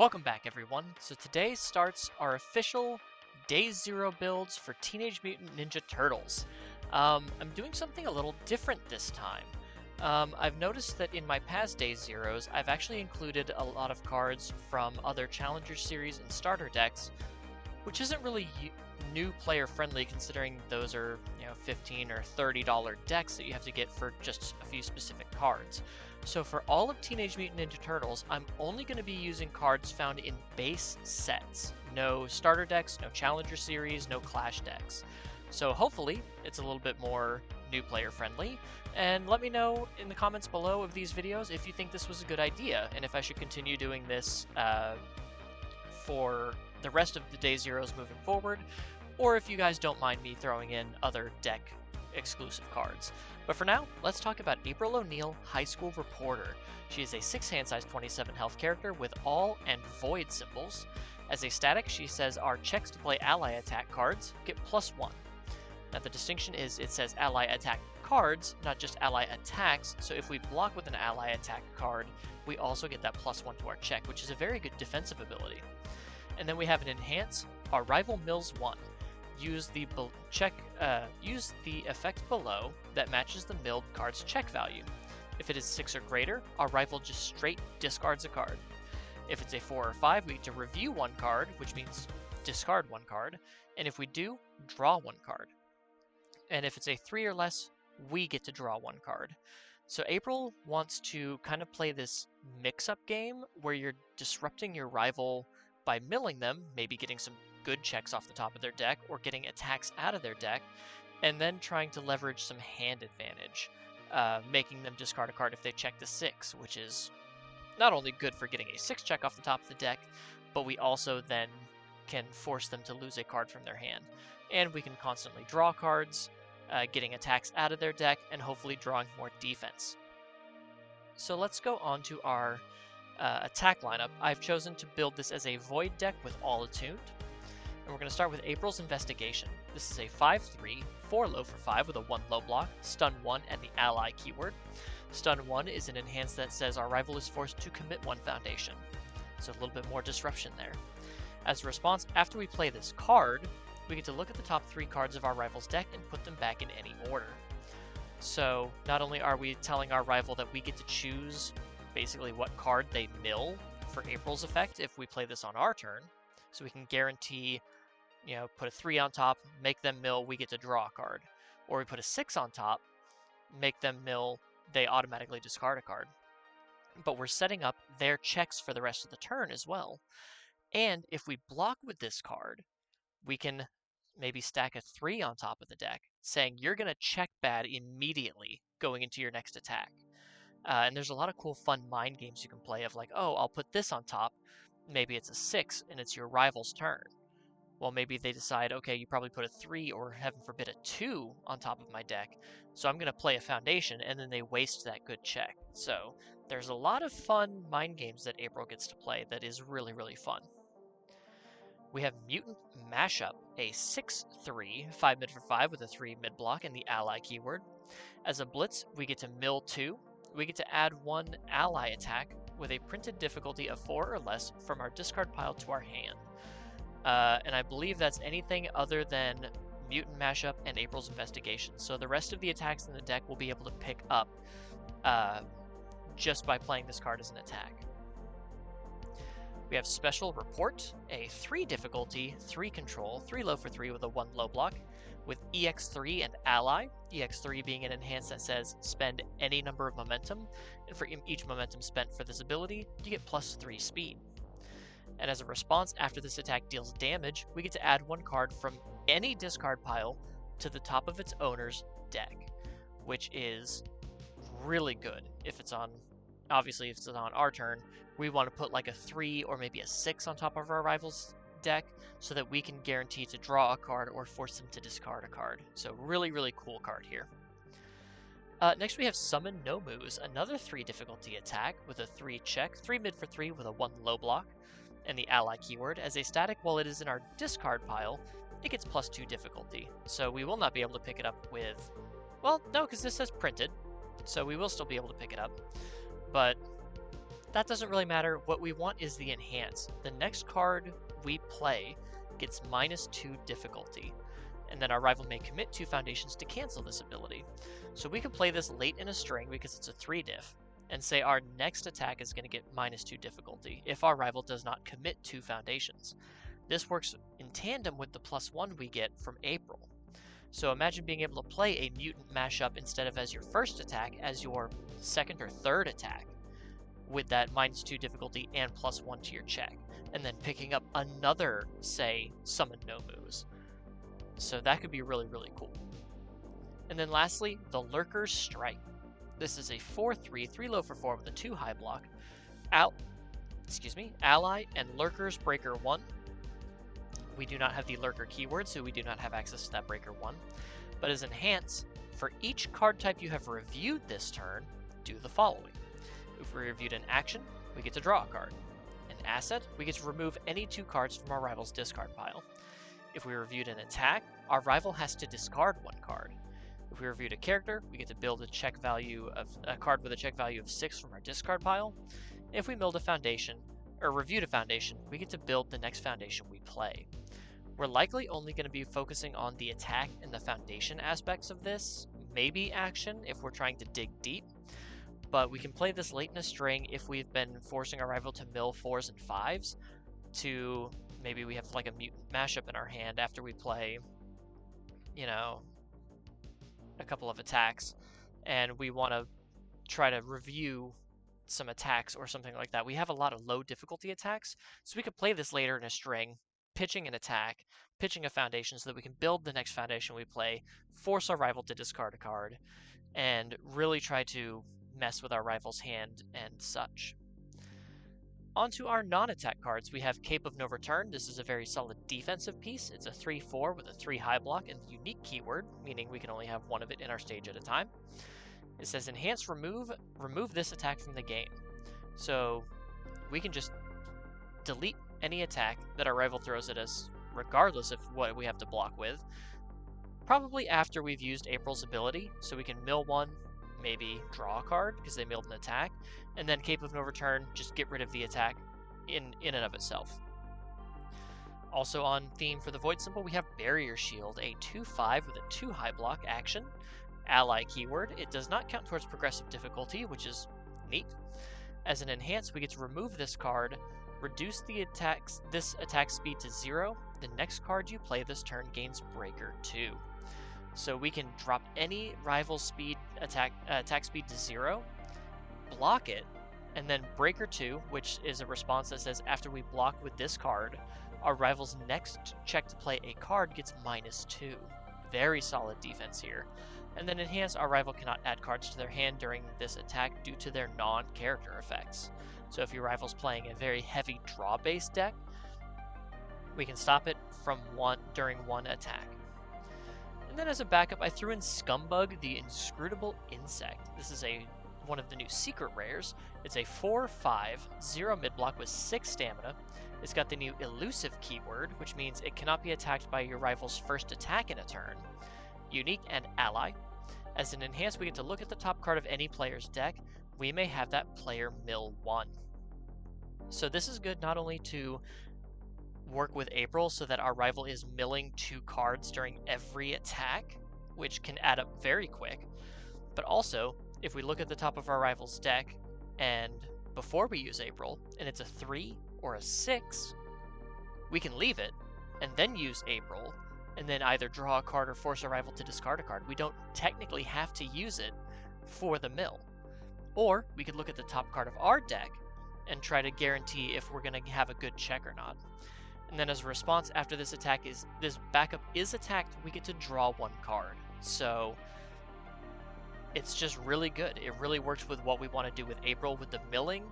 Welcome back, everyone. So today starts our official Day Zero builds for Teenage Mutant Ninja Turtles. I'm doing something a little different this time. I've noticed that in my past Day Zeros, I've actually included a lot of cards from other Challenger Series and starter decks, which isn't really new player friendly considering those are, $15 or $30 decks that you have to get for just a few specific cards. So for all of Teenage Mutant Ninja Turtles, I'm only going to be using cards found in base sets. No starter decks, no Challenger Series, no Clash decks. So hopefully it's a little bit more new player friendly, and let me know in the comments below of these videos if you think this was a good idea and if I should continue doing this for the rest of the Day Zeros moving forward, or if you guys don't mind me throwing in other deck exclusive cards. But for now, let's talk about April O'Neil, High School Reporter. She is a 6-hand size 27 health character with all and void symbols. As a static, she says our checks to play ally attack cards get +1. Now the distinction is it says ally attack cards, not just ally attacks, so if we block with an ally attack card, we also get that +1 to our check, which is a very good defensive ability. And then we have an enhance, our rival mills 1. Use the effect below that matches the milled card's check value. If it is 6 or greater, our rival just straight discards a card. If it's a 4 or 5, we get to review 1 card, which means discard 1 card, and if we do, draw 1 card. And if it's a 3 or less, we get to draw 1 card. So April wants to kind of play this mix-up game where you're disrupting your rival by milling them, maybe getting some good checks off the top of their deck or getting attacks out of their deck, and then trying to leverage some hand advantage, making them discard a card if they check the 6, which is not only good for getting a 6 check off the top of the deck, but we also then can force them to lose a card from their hand. And we can constantly draw cards, getting attacks out of their deck, and hopefully drawing more defense. So let's go on to our attack lineup. I've chosen to build this as a void deck with all attuned. And we're going to start with April's Investigation. This is a 5/3, 4 low for 5 with a 1 low block, stun 1, and the ally keyword. Stun 1 is an enhance that says our rival is forced to commit 1 foundation. So a little bit more disruption there. As a response, after we play this card, we get to look at the top 3 cards of our rival's deck and put them back in any order. So not only are we telling our rival that we get to choose basically what card they mill for April's effect if we play this on our turn, so we can guarantee, put a 3 on top, make them mill, we get to draw a card. Or we put a 6 on top, make them mill, they automatically discard a card. But we're setting up their checks for the rest of the turn as well. And if we block with this card, we can maybe stack a 3 on top of the deck, saying you're going to check bad immediately going into your next attack. And there's a lot of cool fun mind games you can play of like, oh, I'll put this on top. Maybe it's a 6 and it's your rival's turn. Well, maybe they decide, okay, you probably put a 3 or heaven forbid a 2 on top of my deck, so I'm going to play a foundation, and then they waste that good check. So there's a lot of fun mind games that April gets to play that is really, really fun. We have Mutant Mashup, a 6/3, 5 mid for 5 with a 3 mid block and the ally keyword. As a blitz, we get to mill 2. We get to add 1 ally attack with a printed difficulty of 4 or less from our discard pile to our hand. And I believe that's anything other than Mutant Mashup and April's Investigation. So the rest of the attacks in the deck will be able to pick up just by playing this card as an attack. We have Special Report, a 3 difficulty, 3 control, 3 low for 3 with a 1 low block, with EX3 and Ally, EX3 being an enhance that says spend any number of momentum, and for each momentum spent for this ability, you get +3 speed. And as a response, after this attack deals damage, we get to add 1 card from any discard pile to the top of its owner's deck, which is really good if it's on, obviously if it's on our turn, we want to put like a 3 or maybe a 6 on top of our rival's deck so that we can guarantee to draw a card or force them to discard a card. So really, really cool card here. Next we have Summon Nomus, another 3 difficulty attack with a 3 check, 3 mid for 3 with a 1 low block, and the ally keyword. As a static, while it is in our discard pile, it gets +2 difficulty. So we will not be able to pick it up with, well, no, because this says printed, so we will still be able to pick it up. But that doesn't really matter. What we want is the enhance. The next card we play gets -2 difficulty, and then our rival may commit 2 foundations to cancel this ability. So we could play this late in a string because it's a 3 diff, and say our next attack is going to get -2 difficulty if our rival does not commit 2 foundations. This works in tandem with the +1 we get from April. So imagine being able to play a mutant mashup instead of as your first attack, as your second or third attack, with that -2 difficulty and +1 to your check, and then picking up another, say, Summon No Moves. So that could be really, really cool. And then lastly, the Lurker's Strike. This is a 4/3, 3 low for 4 with a 2 high block. Ally and Lurker's Breaker 1. We do not have the Lurker keyword, so we do not have access to that Breaker 1. But as enhance, for each card type you have reviewed this turn, do the following. If we reviewed an action, we get to draw a card. An asset, we get to remove any 2 cards from our rival's discard pile. If we reviewed an attack, our rival has to discard 1 card. If we reviewed a character, we get to build a card with a check value of 6 from our discard pile. If we reviewed a foundation, we get to build the next foundation we play. We're likely only going to be focusing on the attack and the foundation aspects of this, maybe action if we're trying to dig deep, but we can play this late in a string if we've been forcing our rival to mill 4s and 5s to maybe we have like a mutant mashup in our hand after we play, a couple of attacks, and we want to try to review some attacks or something like that. We have a lot of low difficulty attacks, so we could play this later in a string, pitching an attack, pitching a foundation so that we can build the next foundation we play, force our rival to discard a card, and really try to mess with our rival's hand and such. Onto our non-attack cards, we have Cape of No Return. This is a very solid defensive piece. It's a 3/4 with a 3 high block and unique keyword, meaning we can only have 1 of it in our stage at a time. It says enhance remove this attack from the game. So we can just delete any attack that our rival throws at us, regardless of what we have to block with, probably after we've used April's ability, so we can mill 1, maybe draw a card because they milled an attack, and then Cape of No Return, just get rid of the attack in and of itself. Also on theme for the Void symbol, we have Barrier Shield, a 2/5 with a 2 high block action. Ally keyword. It does not count towards progressive difficulty, which is neat. As an enhance, we get to remove this card, reduce this attack speed to 0. The next card you play this turn gains Breaker 2. So we can drop any rival's attack speed to 0, block it, and then Breaker 2, which is a response that says after we block with this card, our rival's next check to play a card gets -2. Very solid defense here. And then enhance, our rival cannot add cards to their hand during this attack due to their non-character effects. So if your rival's playing a very heavy draw-based deck, we can stop it during one attack. And then as a backup, I threw in Scumbug, the Inscrutable Insect. This is one of the new secret rares. It's a 4/5, 0 mid-block with 6 stamina. It's got the new Elusive keyword, which means it cannot be attacked by your rival's first attack in a turn. Unique and Ally. As an enhance, we get to look at the top card of any player's deck. We may have that player mill 1. So this is good not only to work with April so that our rival is milling 2 cards during every attack, which can add up very quick, but also if we look at the top of our rival's deck and before we use April and it's a 3 or a 6, we can leave it and then use April and then either draw a card or force our rival to discard a card. We don't technically have to use it for the mill. Or we could look at the top card of our deck and try to guarantee if we're going to have a good check or not. And then as a response, after this backup is attacked, we get to draw 1 card. So it's just really good. It really works with what we want to do with April with the milling,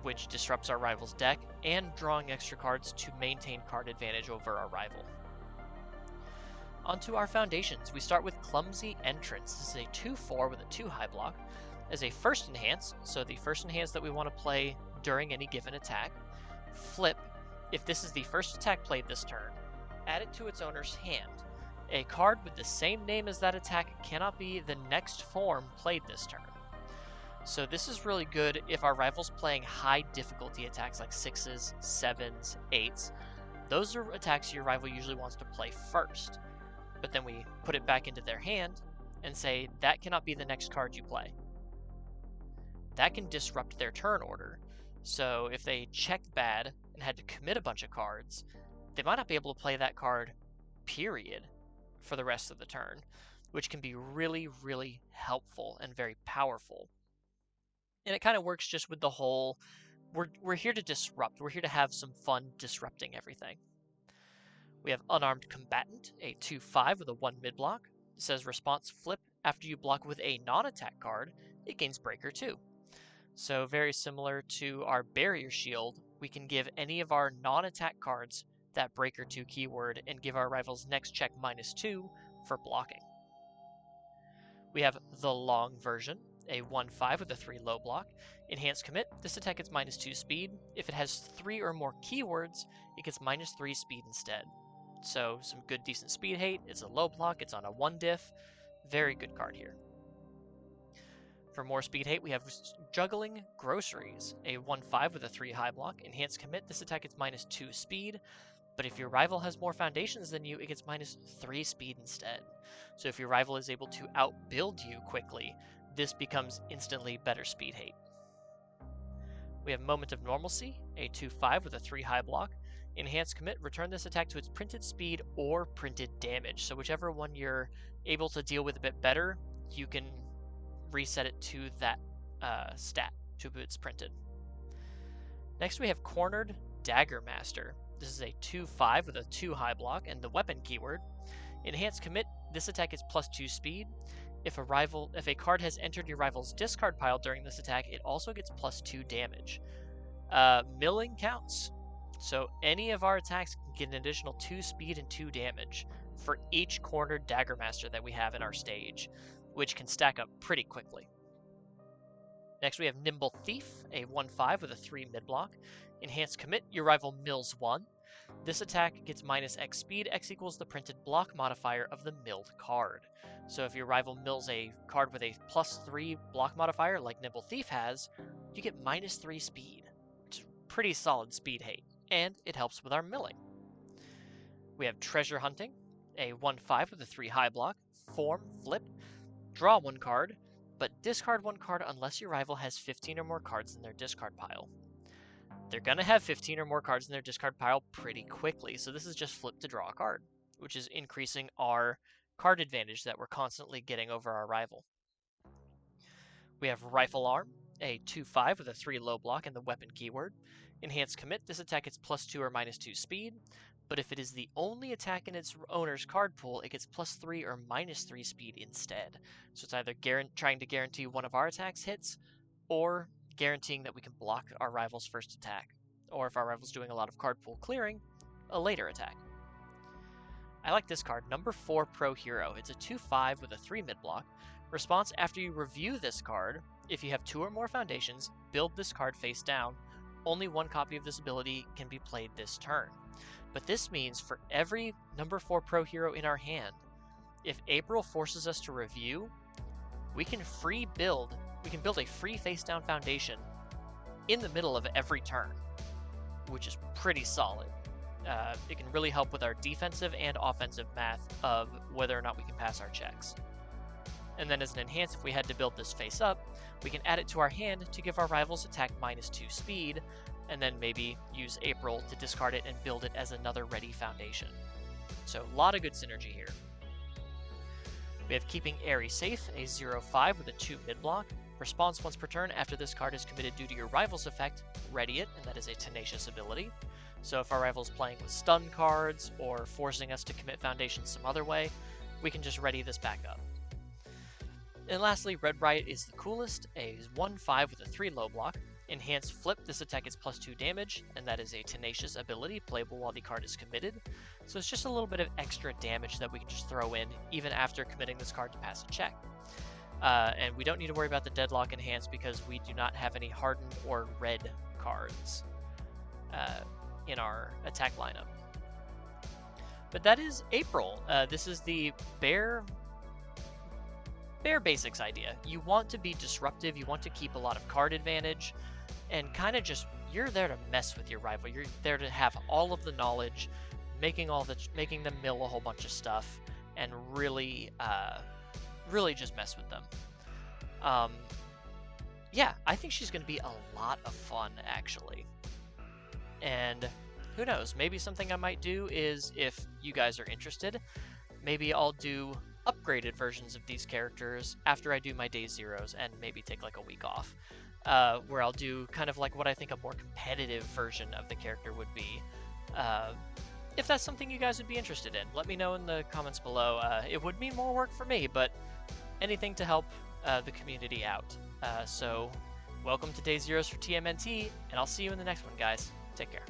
which disrupts our rival's deck, and drawing extra cards to maintain card advantage over our rival. Onto our foundations. We start with Clumsy Entrance. This is a 2/4 with a 2 high block. As a first enhance, so the first enhance that we want to play during any given attack, flip. If this is the first attack played this turn, add it to its owner's hand. A card with the same name as that attack cannot be the next form played this turn. So this is really good if our rival's playing high difficulty attacks like 6s, 7s, 8s. Those are attacks your rival usually wants to play first. But then we put it back into their hand and say, that cannot be the next card you play. That can disrupt their turn order. So if they checked bad and had to commit a bunch of cards, they might not be able to play that card, period, for the rest of the turn, which can be really, really helpful and very powerful. And it kind of works just with the whole, we're here to disrupt. We're here to have some fun disrupting everything. We have Unarmed Combatant, a 2/5 with a 1 mid-block. It says response flip. After you block with a non-attack card, it gains Breaker 2. So very similar to our Barrier Shield, we can give any of our non-attack cards that Breaker 2 keyword and give our rivals next check -2 for blocking. We have the long version, a 1/5 with a 3 low block. Enhanced Commit, this attack gets -2 speed. If it has 3 or more keywords, it gets -3 speed instead. So some good decent speed hate. It's a low block, it's on a 1 diff. Very good card here. For more speed hate, we have Juggling Groceries, a 1/5 with a 3 high block. Enhanced Commit, this attack gets -2 speed, but if your rival has more foundations than you, it gets -3 speed instead. So if your rival is able to outbuild you quickly, this becomes instantly better speed hate. We have Moment of Normalcy, a 2/5 with a 3 high block. Enhanced Commit, return this attack to its printed speed or printed damage. So whichever one you're able to deal with a bit better, you can reset it to that stat, to its printed. Next we have Cornered Dagger Master. This is a 2/5 with a 2 high block and the weapon keyword. Enhanced Commit, this attack gets +2 speed. If a card has entered your rival's discard pile during this attack, it also gets +2 damage. Milling counts. So any of our attacks can get an additional 2 speed and 2 damage for each Cornered Dagger Master that we have in our stage, which can stack up pretty quickly. Next we have Nimble Thief, a 1/5 with a 3 mid-block. Enhanced Commit, your rival mills 1. This attack gets -X speed. X equals the printed block modifier of the milled card. So if your rival mills a card with a +3 block modifier like Nimble Thief has, you get -3 speed, which is pretty solid speed hate, and it helps with our milling. We have Treasure Hunting, a 1/5 with a 3 high block. Form Flip, draw 1 card, but discard 1 card unless your rival has 15 or more cards in their discard pile. They're going to have 15 or more cards in their discard pile pretty quickly, so this is just flip to draw a card, which is increasing our card advantage that we're constantly getting over our rival. We have Rifle Arm, a 2/5 with a 3 low block and the weapon keyword. Enhanced Commit, this attack gets +2 or -2 speed, but if it is the only attack in its owner's card pool, it gets +3 or -3 speed instead. So it's either trying to guarantee one of our attacks hits, or guaranteeing that we can block our rival's first attack, or if our rival's doing a lot of card pool clearing, a later attack. I like this card, number 4 Pro Hero. It's a 2/5 with a 3 mid-block. Response, after you review this card, if you have 2 or more foundations, build this card face down. Only 1 copy of this ability can be played this turn. But this means for every number 4 Pro Hero in our hand, if April forces us to review, we can build a free face down foundation in the middle of every turn, which is pretty solid. It can really help with our defensive and offensive math of whether or not we can pass our checks. And then as an enhance, if we had to build this face up, we can add it to our hand to give our rivals attack -2 speed, and then maybe use April to discard it and build it as another ready foundation. So a lot of good synergy here. We have Keeping Airy Safe, a 0/5 with a 2 mid-block. Response once per turn after this card is committed due to your rival's effect, ready it, and that is a tenacious ability. So if our rival is playing with stun cards or forcing us to commit foundations some other way, we can just ready this back up. And lastly, Red Riot is the coolest, a 1/5 with a 3 low block. Enhanced Flip, this attack gets +2 damage, and that is a tenacious ability, playable while the card is committed. So it's just a little bit of extra damage that we can just throw in, even after committing this card to pass a check. And we don't need to worry about the Deadlock Enhance because we do not have any hardened or red cards in our attack lineup. But that is April. This is the Bear bare basics idea. You want to be disruptive, you want to keep a lot of card advantage, and kind of just, you're there to mess with your rival. You're there to have all of the knowledge, making them mill a whole bunch of stuff, and really, really just mess with them. Yeah, I think she's going to be a lot of fun, actually. And who knows, maybe something I might do is, if you guys are interested, maybe I'll do upgraded versions of these characters after I do my day zeros and maybe take like a week off, where I'll do kind of like what I think a more competitive version of the character would be. If that's something you guys would be interested in, let me know in the comments below. It would mean more work for me, but anything to help the community out. So welcome to Day Zeros for TMNT, and I'll see you in the next one, guys. Take care.